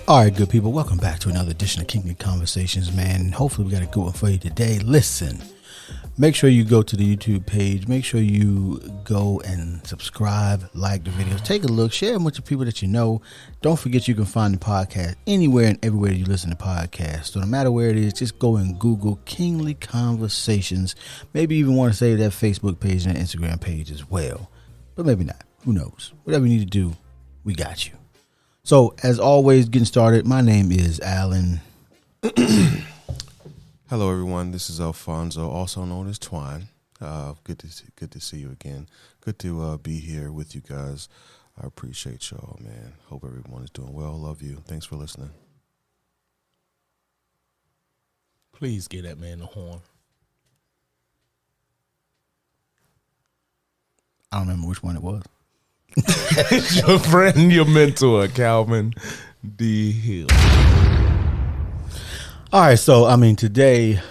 All right, good people, welcome back to another edition of Kingly Conversations, man. Hopefully we got a good one for you today. Listen, make sure you go to the YouTube page. Make sure you go and subscribe, like the videos, take a look, share them with the people that you know. Don't forget you can find the podcast anywhere and everywhere you listen to podcasts. So no matter where it is, just go and Google Kingly Conversations. Maybe even want to save that Facebook page and that Instagram page as well. But maybe not. Who knows? Whatever you need to do, we got you. So, as always, getting started, my name is Alan. Hello, everyone. This is Alfonso, also known as Twine. Good to see you again. Good to be here with you guys. I appreciate y'all, man. Hope everyone is doing well. Love you. Thanks for listening. Please give that man the horn. I don't remember which one it was. Your friend, your mentor, Calvin D. Hill. All right, so, today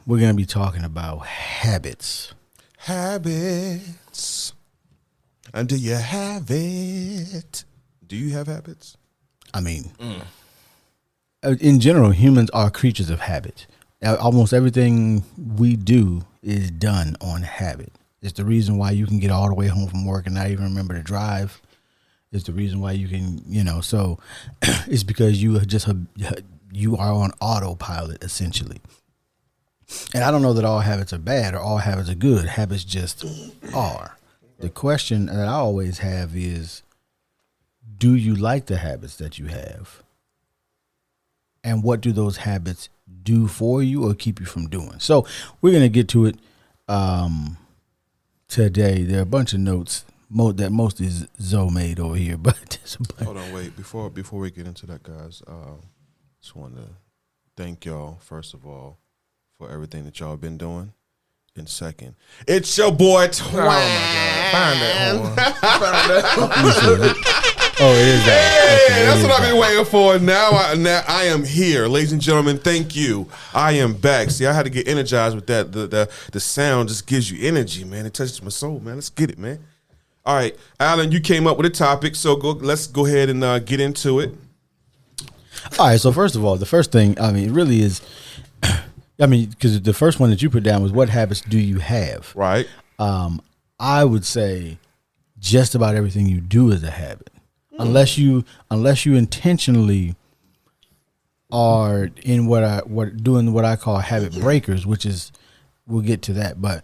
we're going to be talking about habits. Habits. And do you have it? Do you have habits? In general, humans are creatures of habit. Almost everything we do is done on habit. It's the reason why you can get all the way home from work and not even remember to drive. It's the reason why you can, so it's because you are on autopilot, essentially. And I don't know that all habits are bad or all habits are good. Habits just are. The question that I always have is, do you like the habits that you have? And what do those habits do for you or keep you from doing? So we're going to get to it. Today, there are a bunch of notes that mostly Zoe made over here, but hold on, wait. Before we get into that, guys, just want to thank y'all first of all for everything that y'all been doing, and second, it's your boy Twine. Oh my God, find that horn. Oh, it is that. Hey, that's what I've been waiting for. Now I am here, ladies and gentlemen. Thank you. I am back. See, I had to get energized with that. The sound just gives you energy, man. It touches my soul, man. Let's get it, man. All right, Alan, you came up with a topic, so let's go ahead and get into it. All right. So first of all, the first thing, it really is, because the first one that you put down was what habits do you have? Right. I would say just about everything you do is a habit. Unless you intentionally are in doing what I call habit breakers, which is, we'll get to that, but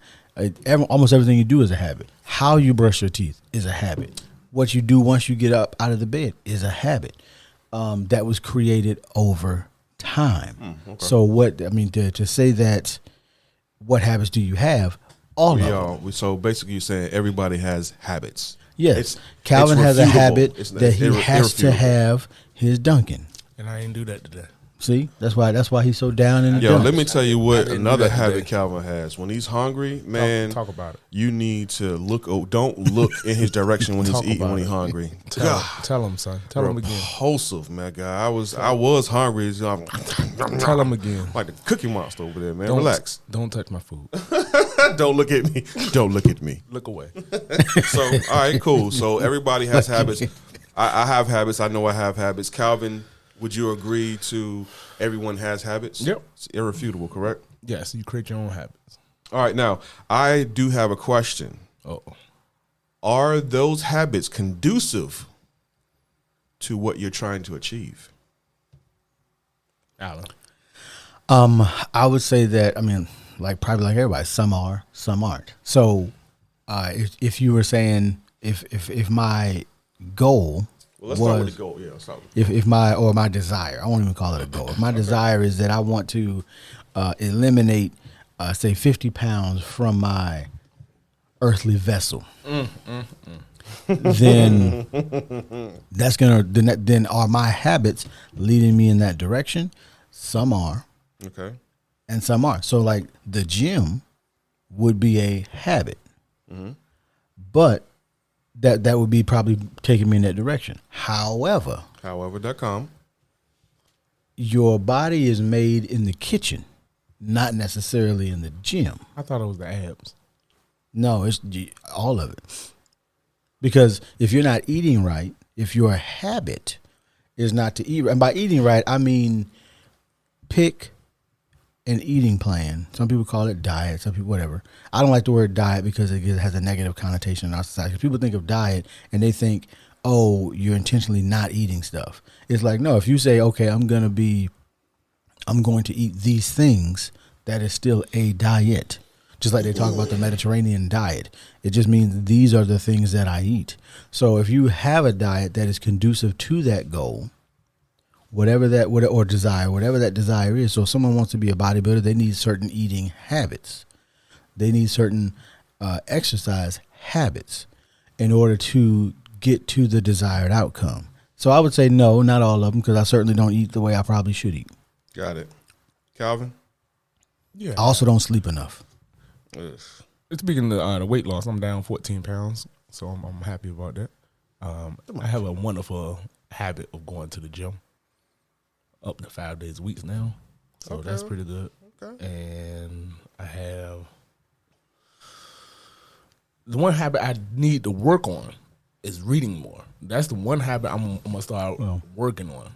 almost everything you do is a habit. How you brush your teeth is a habit. What you do once you get up out of the bed is a habit that was created over time. Okay. So to say that, what habits do you have? All of them. So basically, you're saying everybody has habits. Yes, Calvin has a habit that he has to have his Dunkin'. And I didn't do that today. See, that's why he's so down in the dumps. Let me tell you what another habit Calvin has. When he's hungry, man, talk about it. You need to look. Don't look in his direction when he's eating. When he's hungry, tell him, son. Tell him again. Repulsive, man, guy. I was hungry. Tell him again. Like the Cookie Monster over there, man. Relax. Don't touch my food. Don't look at me. Don't look at me. Look away. So, all right, cool. So everybody has habits. I have habits. I know I have habits. Calvin, would you agree to everyone has habits? Yep. It's irrefutable, correct? Yes, you create your own habits. All right, now, I do have a question. Uh-oh. Are those habits conducive to what you're trying to achieve? Alan. I would say that, probably like everybody, some are, some aren't. So if you were saying, if my goal let's start with the goal. Yeah, let's start with if my desire, I won't even call it a goal. If my desire is that I want to eliminate, say, 50 pounds from my earthly vessel, then that's gonna then are my habits leading me in that direction? Some are, Okay. and some are. So like the gym would be a habit, but that would be probably taking me in that direction. However.com. Your body is made in the kitchen, not necessarily in the gym. I thought it was the abs. No, it's all of it. Because if you're not eating right, if your habit is not to eat, and by eating right, I mean pick an eating plan. Some people call it diet, some people whatever. I don't like the word diet because it has a negative connotation in our society. People think of diet and they think, oh, you're intentionally not eating stuff. It's like, no, if you say, okay, I'm going to eat these things, that is still a diet. Just like they talk about the Mediterranean diet. It just means these are the things that I eat. So if you have a diet that is conducive to that goal, whatever that desire is. So if someone wants to be a bodybuilder, they need certain eating habits. They need certain exercise habits in order to get to the desired outcome. So I would say no, not all of them, because I certainly don't eat the way I probably should eat. Got it. Calvin? Yeah. I also don't sleep enough. Ugh. Speaking of the weight loss, I'm down 14 pounds, so I'm happy about that. I have a wonderful habit of going to the gym up to 5 days a week now, so that's pretty good. Okay. And I have the one habit I need to work on is reading more. That's the one habit I'm gonna start working on.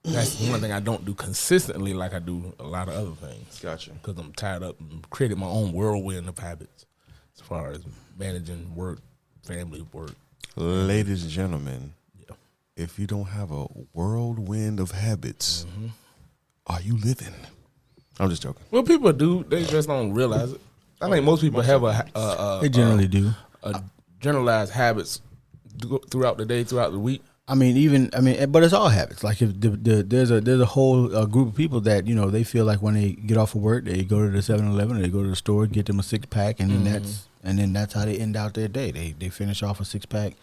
That's one thing I don't do consistently like I do a lot of other things. Gotcha. Because I'm tied up and created my own whirlwind of habits as far as managing work, family, work. Ladies and gentlemen, Yeah. if you don't have a whirlwind of habits, are you living? I'm just joking. Well, people do. They just don't realize it. I think most people have They generally do. a generalized habits throughout the day, throughout the week. But it's all habits. Like if there's a whole group of people that they feel like when they get off of work, they go to the 7-Eleven, or they go to the store, get them a 6-pack, and then that's how they end out their day. They finish off a 6-pack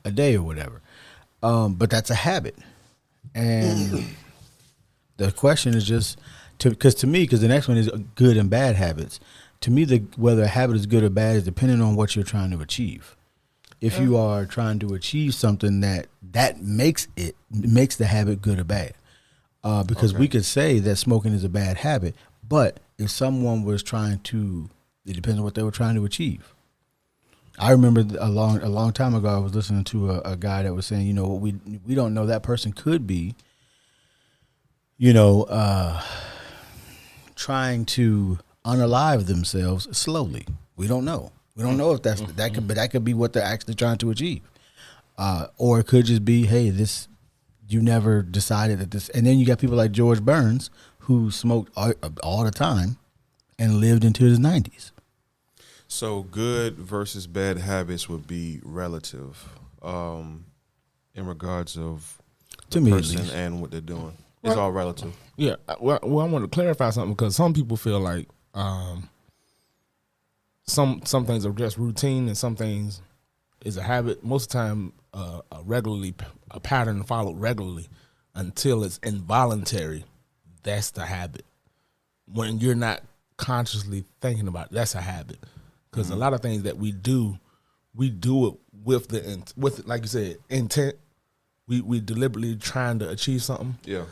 a day or whatever. But that's a habit, and the question is just because the next one is good and bad habits. To me, whether a habit is good or bad is depending on what you're trying to achieve. If you are trying to achieve something that makes the habit good or bad, because we could say that smoking is a bad habit, but if someone was trying to, it depends on what they were trying to achieve. I remember a long time ago, I was listening to a guy that was saying, we don't know, that person could be, trying to unalive themselves slowly. We don't know. We don't know if that could be what they're actually trying to achieve, or it could just be, hey, you never decided that this. And then you got people like George Burns who smoked all the time and lived into his 90s. So good versus bad habits would be relative, in regards of To the me, at person least. and what they're doing. It's all relative. Yeah. Well, I want to clarify something because some people feel like some things are just routine and some things is a habit. Most of the time, a pattern followed regularly until it's involuntary. That's the habit. When you're not consciously thinking about it, that's a habit. Because a lot of things that we do it with like you said, intent. We deliberately trying to achieve something. Yeah.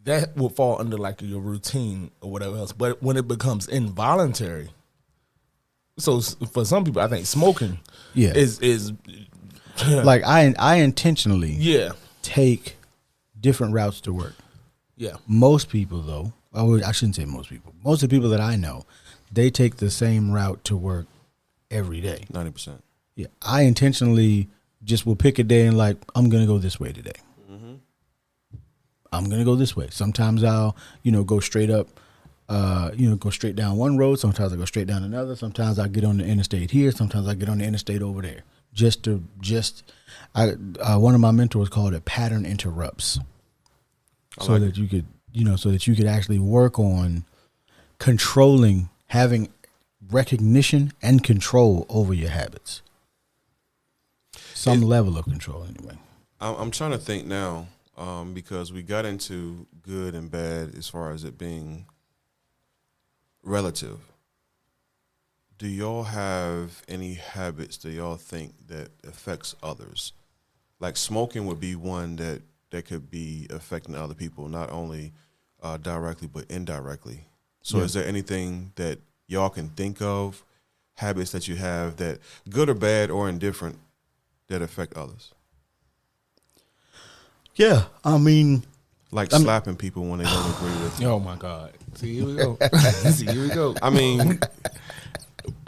That will fall under like your routine or whatever else. But when it becomes involuntary, so for some people, I think smoking is like I intentionally yeah. take different routes to work. Yeah. Most people, though, I shouldn't say most people. Most of the people that I know, they take the same route to work every day. 90%. Yeah, I intentionally just will pick a day and like, I'm gonna go this way today. I'm gonna go this way. Sometimes I'll go straight up, go straight down one road. Sometimes I go straight down another. Sometimes I get on the interstate here. Sometimes I get on the interstate over there. One of my mentors called it pattern interrupts, that you could actually work on controlling, having recognition and control over your habits. some level of control anyway. I'm trying to think now, because we got into good and bad as far as it being relative. Do y'all have any habits that y'all think that affects others? Like smoking would be one that could be affecting other people, not only directly but indirectly. So is there anything that y'all can think of, habits that you have that good or bad or indifferent that affect others? Yeah, I mean, Like slapping people when they don't agree with you. Oh my God! See, here we go. See, here we go. I mean,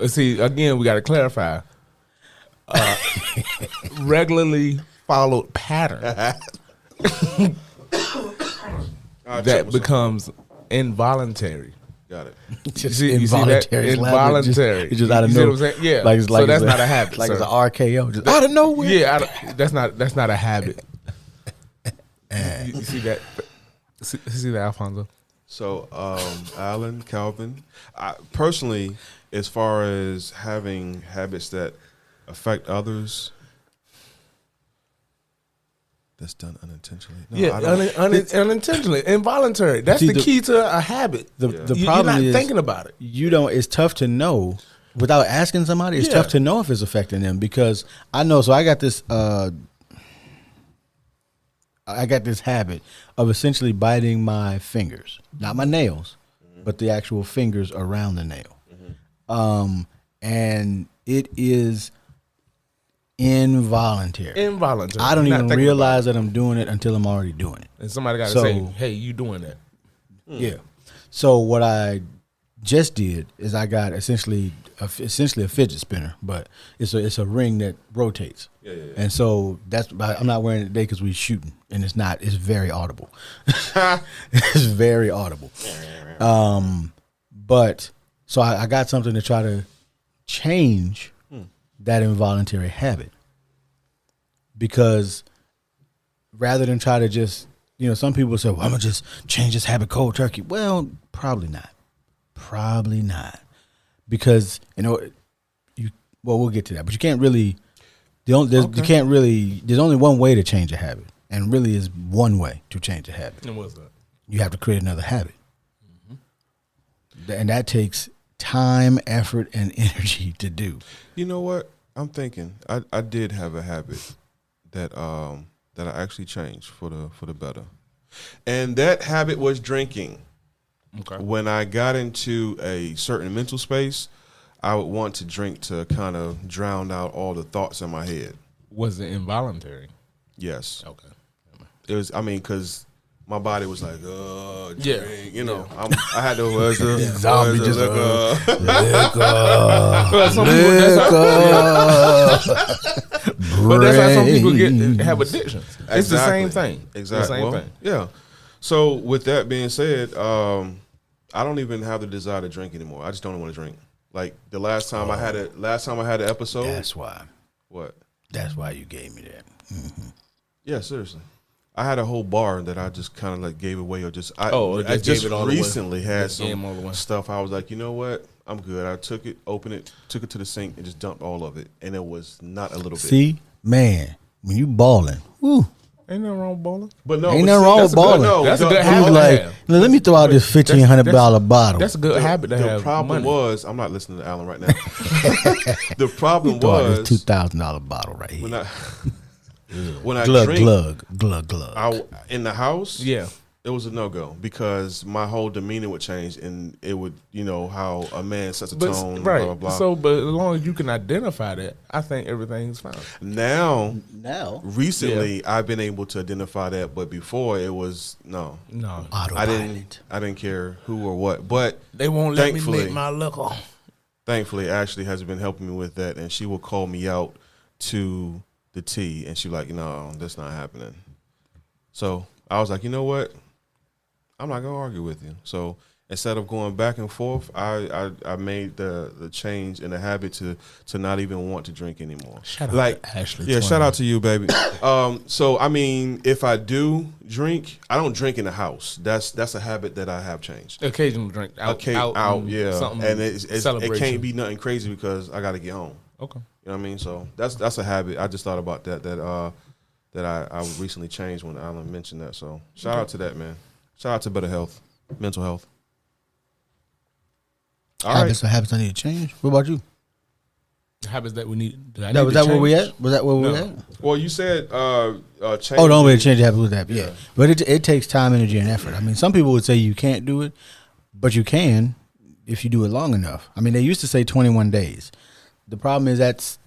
See, again, we got to clarify. Regularly followed pattern that becomes involuntary. got it. just You see that? Involuntary. It's just out of You see nowhere. what I'm saying? Yeah. Like it's like So that's it's not a habit, Like sir. it's an RKO, just out of nowhere. Yeah, that's not a habit. You see that? See that, Alfonso? So, Alan, Calvin, personally, as far as having habits that affect others, that's done unintentionally. No, Yeah, I don't. unintentionally, involuntary. That's See, the key to a habit. The You're problem not is thinking about it. You don't. It's tough to know without asking somebody. It's Yeah. tough to know if it's affecting them because I know. So I got this. I got this habit of essentially biting my fingers, not my nails, but the actual fingers around the nail. And it is involuntary. Involuntary. I don't You're not even thinking realize that I'm doing it until I'm already doing it. And somebody got to So- say, "Hey, you doing that?" Yeah. So what I just did is I got essentially a fidget spinner, but it's a ring that rotates. Yeah. And so I'm not wearing it today because we're shooting, and it's very audible. It's very audible. But so I got something to try to change that involuntary habit, because rather than try to just, some people say, well, I'm gonna just change this habit cold turkey. Well, probably not, because we'll get to that, but you can't really. There's only one way to change a habit, and really is one way to change a habit. And what's that? You have to create another habit. And that takes time, effort, and energy to do. You know what? I'm thinking. I did have a habit that I actually changed for the better, and that habit was drinking. Okay. When I got into a certain mental space, I would want to drink to kind of drown out all the thoughts in my head. Was it involuntary? Yes. Okay. It was, because my body was like, Yeah. drink, I had to, Zombie just, Well, some people, but that's how some people have addictions. It's the same thing. Exactly. The same Well, thing. yeah. So with that being said, I don't even have the desire to drink anymore. I just don't want to drink. Like the last time I had an episode. That's why. What? That's why you gave me that. Yeah, seriously. I had a whole bar that I just kind of like gave away, or just I just just gave it all away. recently had Just gave 'em all some away. stuff. I was like, you know what? I'm good. I took it, opened it, took it to the sink, and just dumped all of it. And it was not a little bit. See, man, when you balling, whoo, Ain't nothing wrong with bowling. But no, ain't but nothing wrong that's with a good- balling. no, that's a the- good the- He habit was to like, have. let me throw out this $1,500 bottle. That's a good habit to have. The problem money. was, I'm not listening to Alan right now. The problem Throw out was this $2,000 bottle right here. when I glug, drink glug. in the house, Yeah. it was a no-go because my whole demeanor would change, and it would, how a man sets a But tone, right. blah, blah, blah. So, but as long as you can identify that, I think everything's fine. Now, Now, recently, I've been able to identify that, but before it was, no. No, I didn't care who or what, but they won't let me Thankfully- make my liquor. thankfully, Ashley has been helping me with that, and she will call me out to the T, and she like, no, that's not happening. So I was like, you know what? I'm not gonna argue with you. So instead of going back and forth, I made the change in the habit to not even want to drink anymore. Shout out like to Ashley. yeah, Twain. shout out to you, baby. So I mean, if I do drink, I don't drink in the house. That's a habit that I have changed. Occasional drink out, Okay, out, out, and yeah, something and it celebration. can't be nothing crazy because I got to get home. Okay. You know what I mean? So that's a habit. I just thought about that I recently changed when Alan mentioned that. So shout out to that, man. Shout out to better health, mental health. All Habits are habits I need to change. What about you? Habits that we need. Was that where we at? Was that where we at? Well, you said change. Oh, the only way to change the habit was that. Yeah. But it takes time, energy, and effort. I mean, some people would say you can't do it, but you can if you do it long enough. I mean, they used to say 21 days. The problem is that's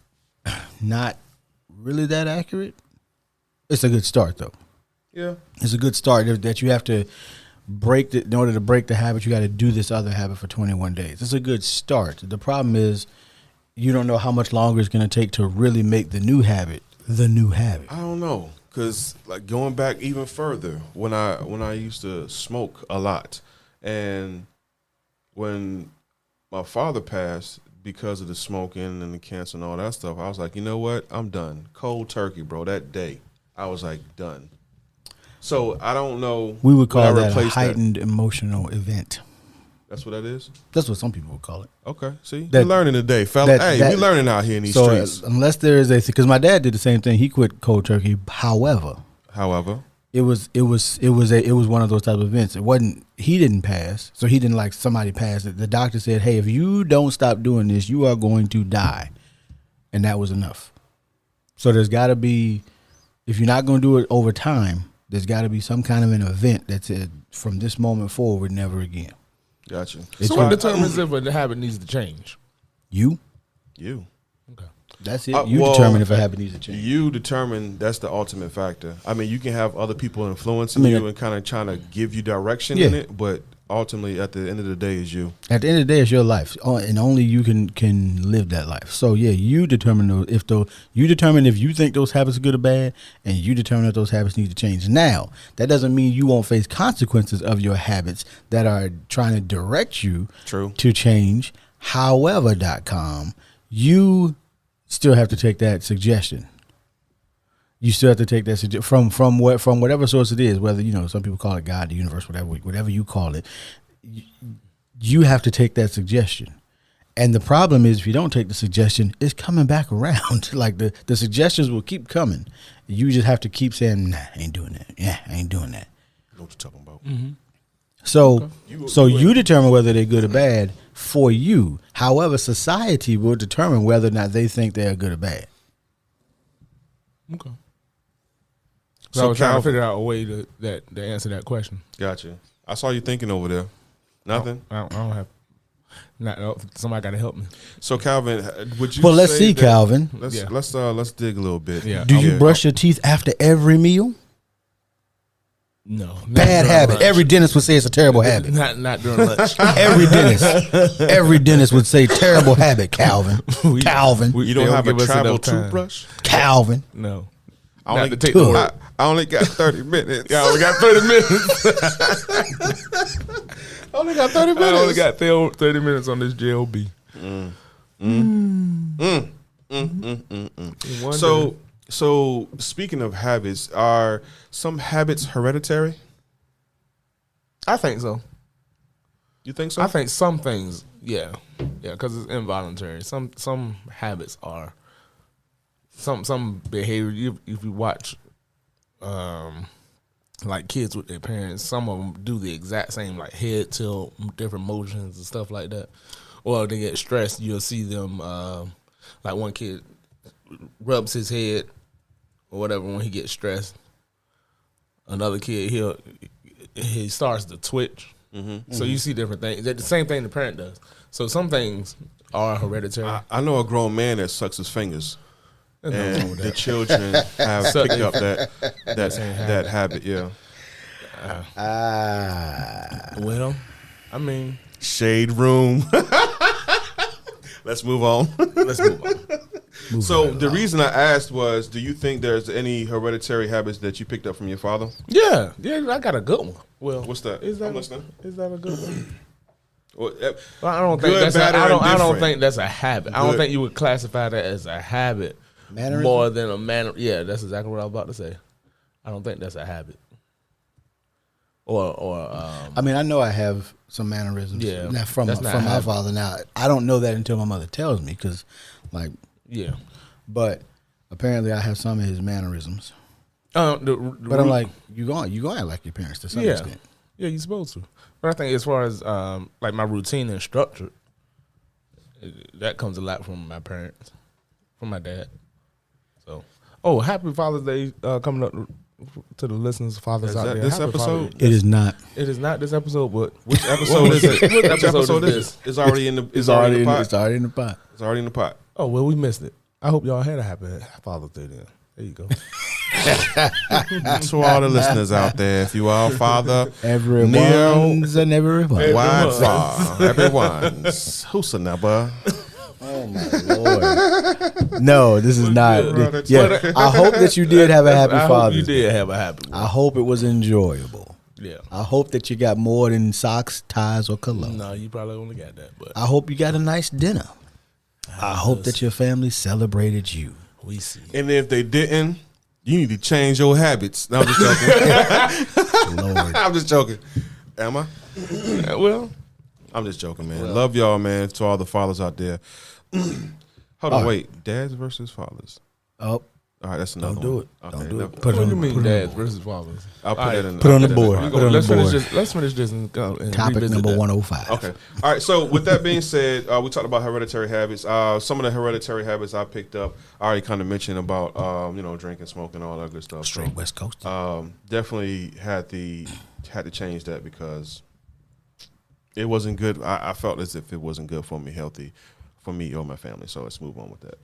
not really that accurate. It's a good start, though. Yeah. It's a good start that you have to break in order to break the habit, you got to do this other habit for 21 days. It's a good start. The problem is you don't know how much longer it's going to take to really make the new habit the new habit. I don't know, because like going back even further, when I used to smoke a lot, and when my father passed because of the smoking and the cancer and all that stuff, I was like, you know what? I'm done. Cold turkey, bro. That day, I was like, done. So I don't know. We would call that a heightened emotional event. That's what that is? That's what some people would call it. Okay, see? We're learning today, fella. We're learning out here in these streets. Unless there is because my dad did the same thing. He quit cold turkey. However, it was one of those type of events. It wasn't, he didn't pass, so he didn't like somebody passed it. The doctor said, hey, if you don't stop doing this, you are going to die. And that was enough. So there's got to be, if you're not going to do it over time, there's got to be some kind of an event that said, from this moment forward, never again. Gotcha. So what determines if a habit needs to change? You. Okay. That's it. You determine if a habit needs to change. You determine. That's the ultimate factor. I mean, you can have other people influencing you and kind of trying to give you direction in it, but ultimately, at the end of the day, is you. At the end of the day, it's your life, and only you can live that life. So yeah, you determine if you think those habits are good or bad, and you determine if those habits need to change. Now, that doesn't mean you won't face consequences of your habits that are trying to direct you to change. However.com, you still have to take that suggestion. You still have to take that from whatever source it is, whether, some people call it God, the universe, whatever you call it. You have to take that suggestion. And the problem is, if you don't take the suggestion, it's coming back around. Like the suggestions will keep coming. You just have to keep saying, nah, I ain't doing that. Yeah, I ain't doing that. Know what you're talking about. Mm-hmm. So you determine whether they're good or bad for you. However, society will determine whether or not they think they're good or bad. Okay. So I was trying to figure out a way to answer that question. Gotcha. I saw you thinking over there. Nothing? I don't have. Somebody got to help me. So Calvin, would you? Well, let's see, Calvin. Let's dig a little bit. Yeah. Do you brush your teeth after every meal? No. Bad habit. Lunch. Every dentist would say it's a terrible habit. Not during lunch. Every dentist would say terrible habit, Calvin. Calvin. You don't have a travel toothbrush? Calvin. No. I only got 30 minutes. Yeah, I only got 30 minutes. I only got 30 minutes. I only got 30 minutes on this JOB. So speaking of habits, are some habits hereditary? I think so. You think so? I think some things, yeah, because it's involuntary. Some habits are. Some behavior. If you watch, like kids with their parents, some of them do the exact same, like head tilt, different motions and stuff like that. Or they get stressed, you'll see them. Like one kid rubs his head or whatever when he gets stressed. Another kid, he starts to twitch. Mm-hmm. So you see different things. The same thing the parent does. So some things are hereditary. I know a grown man that sucks his fingers. And the children have picked up that habit, yeah. Well, I mean, shade room. Let's move on. So the reason I asked was, do you think there's any hereditary habits that you picked up from your father? Yeah, I got a good one. Well, what's that? I'm listening. Is that a good one? Well, I don't think that's. I don't think that's a habit. I don't think you would classify that as a habit. Mannerism? More than a manner. Yeah, that's exactly what I was about to say. I don't think that's a habit. I mean, I know I have some mannerisms from my father. Now, I don't know that until my mother tells me, because, like, Yeah. But apparently, I have some of his mannerisms. But But I'm like, you gonna act like your parents to some extent. Yeah, you're supposed to. But I think as far as like my routine and structure, that comes a lot from my parents, from my dad. So, happy Father's Day coming up to the listeners, fathers out there. This Happy episode? It is not. It is not this episode, but Which episode is it? Which episode is this? It's already in the. It's already in the pot. It's already in the pot. It's already in the pot. Oh well, we missed it. I hope y'all had a happy Father's Day then. There you go. To all the listeners out there, if you are a father, Everyone's and everyone. wide far, everyone's. Who's a number? Oh my Lord! No, this is not. Brother, Yeah, I hope that you did have a happy I hope Father's you Day. did have a happy one. I hope it was enjoyable. Yeah. I hope that you got more than socks, ties, or cologne. No, you probably only got that, but I hope you got a nice dinner. I hope that your family celebrated you. we see. And if they didn't, you need to change your habits. No, I'm just joking. Lord. I'm just joking. Am I? Well, I'm just joking, man. Love y'all, man. To all the fathers out there. Hold on, wait. Dads versus fathers. Oh, All right, that's another don't do one. it. Okay, Don't do never- it. Put what it do on, you mean, put it on dads the board. versus fathers? I'll put All that right. in. Put it on I'll the put that in board. the- Put it on Let's the finish board. this. Let's finish this and go. And Topic revisit number that. 105. Okay. All right. So with that being said, we talked about hereditary habits. Some of the hereditary habits I picked up, I already kind of mentioned about, drinking, smoking, all that good stuff. Straight West Coast. Definitely had to change that because it wasn't good. I felt as if it wasn't good for me, healthy for me or my family. So let's move on with that.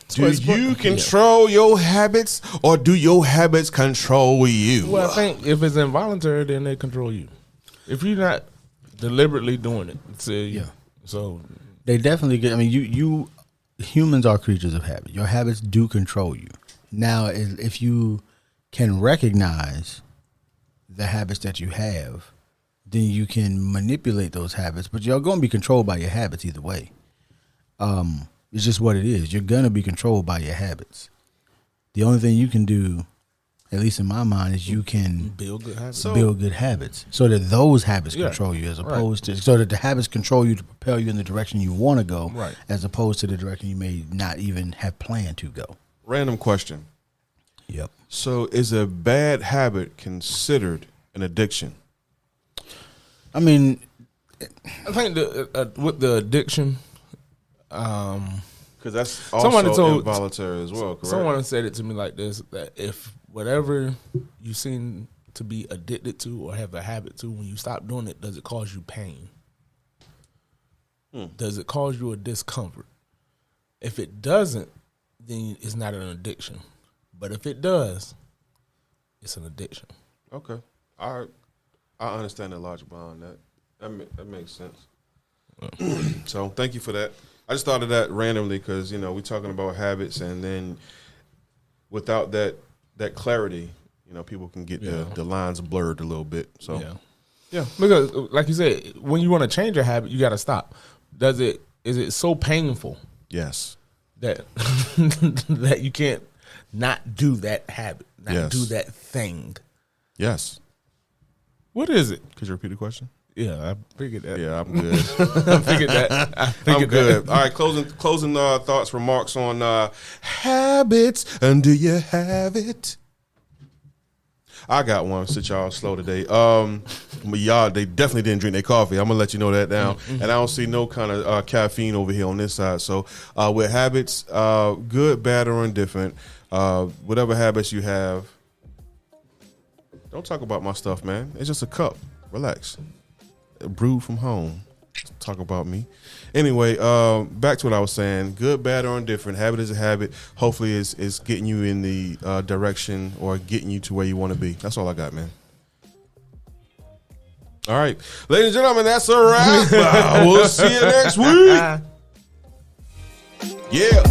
Do you control your habits or do your habits control you? Well, I think if it's involuntary, then they control you. If you're not deliberately doing it, Yeah. So They definitely get. I mean, you humans are creatures of habit. Your habits do control you. Now, if you can recognize the habits that you have, then you can manipulate those habits. But you're going to be controlled by your habits either way. It's just what it is. You're going to be controlled by your habits. The only thing you can do, at least in my mind, is you can build good habits. build good habits so that those habits Yeah. control you, as opposed to so that the habits control you to propel you in the direction you want to go, Right. as opposed to the direction you may not even have planned to go. Random question. Yep. So is a bad habit considered an addiction? I mean, I think with the addiction, Because that's Somebody also told- involuntary as well, correct? someone said it to me like this: that if whatever you seem to be addicted to or have a habit to, when you stop doing it, does it cause you pain? Does it cause you a discomfort? If it doesn't, then it's not an addiction. But if it does, it's an addiction. Okay. I understand the logic behind that. That makes sense. So thank you for that. I just thought of that randomly because, we're talking about habits, and then without that clarity, people can get the lines blurred a little bit. So Yeah, because like you said, when you want to change a habit, you got to stop. Is it so painful yes. that that you can't not do that habit, not Yes. do that thing? Yes. What is it? Could you repeat the question? Yeah, I figured that. Yeah, I'm good. I figured that. I'm good. All right, closing thoughts, remarks on habits, and do you have it? I got one since y'all slow today. But y'all, they definitely didn't drink their coffee. I'm gonna let you know that now. And I don't see no kind of caffeine over here on this side. So with habits, good, bad, or indifferent, whatever habits you have, don't talk about my stuff, man. It's just a cup. Relax. Brewed from home. Talk about me. Anyway, back to what I was saying. Good, bad, or indifferent. Habit is a habit. Hopefully it's getting you in the direction or getting you to where you want to be. That's all I got, man. All right. Ladies and gentlemen, that's a wrap. We'll see you next week. Yeah.